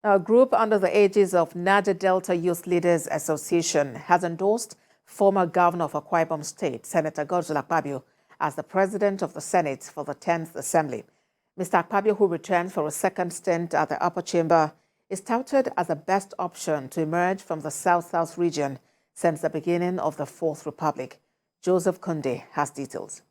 A group under the aegis of Niger Delta Youth Leaders Association has endorsed former governor of Akwa Ibom State, Senator Godswill Akpabio, as the president of the Senate for the 10th Assembly. Mr. Akpabio, who returned for a second stint at the upper chamber, is touted as the best option to emerge from the South-South region since the beginning of the Fourth Republic. Joseph Kunde has details.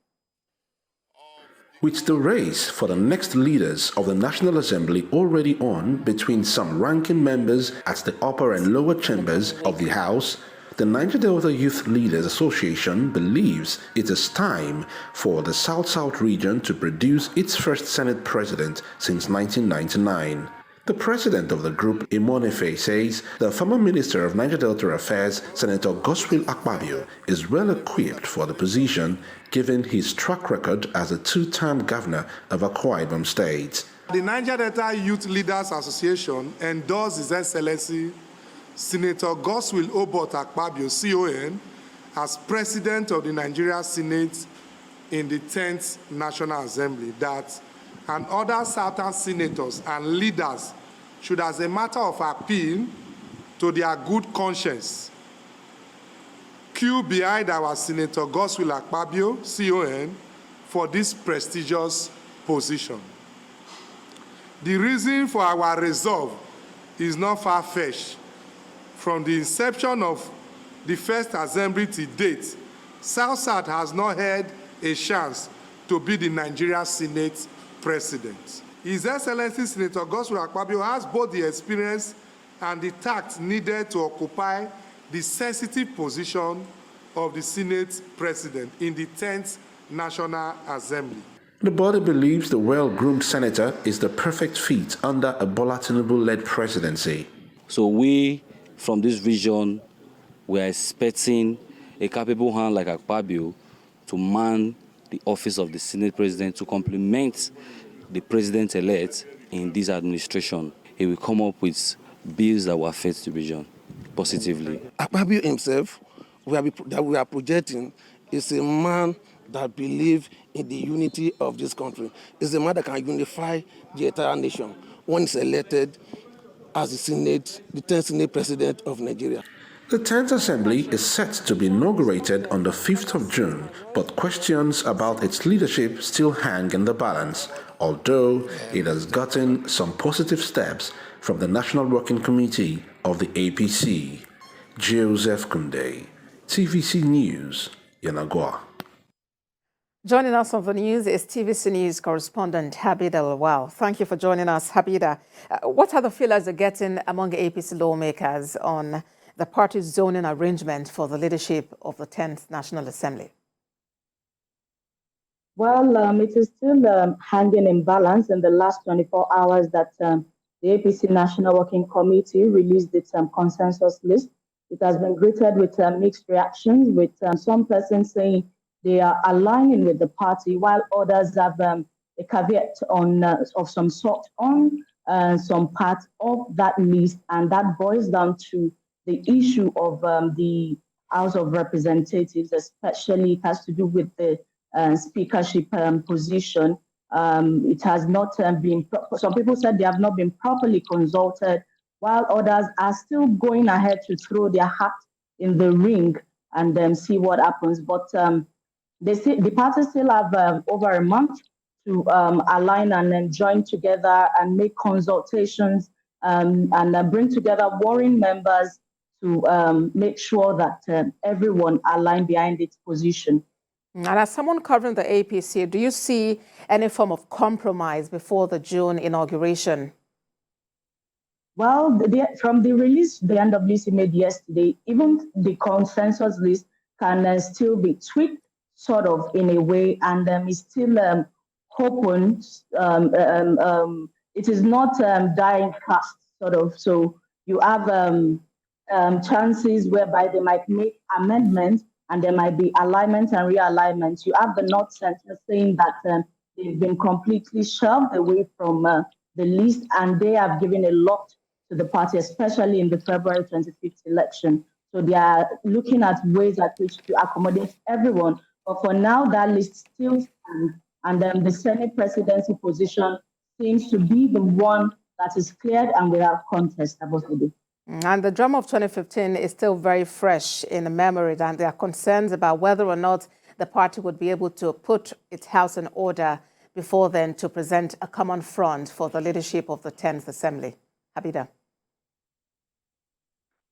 With the race for the next leaders of the National Assembly already on between some ranking members at the upper and lower chambers of the House, the Niger Delta Youth Leaders Association believes it is time for the South-South region to produce its first Senate president since 1999. The president of the group, Imonefe, says the former Minister of Niger Delta Affairs, Senator Godswill Akpabio, is well equipped for the position given his track record as a two-term governor of Akwa Ibom State. The Niger Delta Youth Leaders Association endorsed His Excellency Senator Godswill Akpabio, CON, as president of the Nigeria Senate in the 10th National Assembly, that and other Southern senators and leaders should, as a matter of appeal to their good conscience, queue behind our Senator Godswill Akpabio, CON, for this prestigious position. The reason for our resolve is not far-fetched. From the inception of the first assembly to date, South-South has not had a chance to be the Nigeria Senate president. His Excellency Senator Godswill Akpabio has both the experience and the tact needed to occupy the sensitive position of the Senate president in the 10th National Assembly. The body believes the well-groomed senator is the perfect fit under a Bola Tinubu-led presidency. So we, from this region, we are expecting a capable hand like Akpabio to man the office of the Senate President to complement the President-elect in this administration. He will come up with bills that will affect the region positively. Akpabio himself, that we are projecting, is a man that believes in the unity of this country. Is a man that can unify the entire nation when he's elected as the 10th Senate President of Nigeria. The 10th Assembly is set to be inaugurated on the 5th of June, but questions about its leadership still hang in the balance, although it has gotten some positive steps from the National Working Committee of the APC. Joseph Kunde, TVC News, Yanagwa. Joining us on the news is TVC News correspondent Habida Lawal. Thank you for joining us, Habida. What are the feelers you're getting among APC lawmakers on the party's zoning arrangement for the leadership of the 10th National Assembly? Well, it is still hanging in balance. In the last 24 hours that the APC National Working Committee released its consensus list, it has been greeted with mixed reactions, with some persons saying they are aligning with the party, while others have a caveat on of some sort on some part of that list, and that boils down to the issue of the House of Representatives, especially it has to do with the speakership position. It has not been, some people said they have not been properly consulted, while others are still going ahead to throw their hat in the ring and see what happens. But the parties still have over a month to align and then join together and make consultations and bring together warring members to make sure that everyone aligned behind its position. And as someone covering the APC, do you see any form of compromise before the June inauguration? Well, from the release the NWC made yesterday, even the consensus list can still be tweaked sort of in a way, and is still open. It is not dying fast, sort of. So you have chances whereby they might make amendments and there might be alignment and realignment. You have the North Center saying that they've been completely shoved away from the list, and they have given a lot to the party, especially in the February 25th election. So they are looking at ways at which to accommodate everyone. But for now, that list still stands, and then the Senate presidency position seems to be the one that is cleared and without contest about the day. And the drama of 2015 is still very fresh in the memory, and there are concerns about whether or not the party would be able to put its house in order before then to present a common front for the leadership of the 10th Assembly. Habida.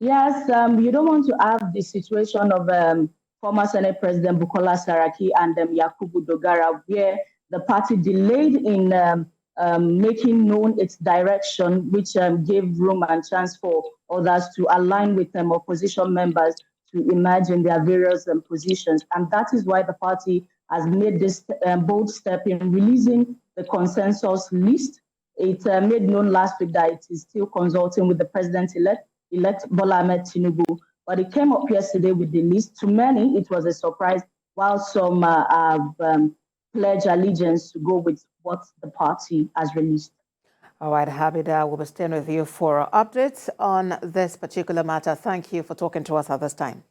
Yes, you don't want to have the situation of former Senate President Bukola Saraki and Yakubu Dogara, where the party delayed in making known its direction, which gave room and chance for others to align with opposition members to emerge in their various positions. And that is why the party has made this bold step in releasing the consensus list. It made known last week that it is still consulting with the president-elect Bola Ahmed Tinubu, but it came up yesterday with the list. To many, it was a surprise, while some have pledged allegiance to go with what the party has released. All right, Habida, we'll be staying with you for updates on this particular matter. Thank you for talking to us at this time.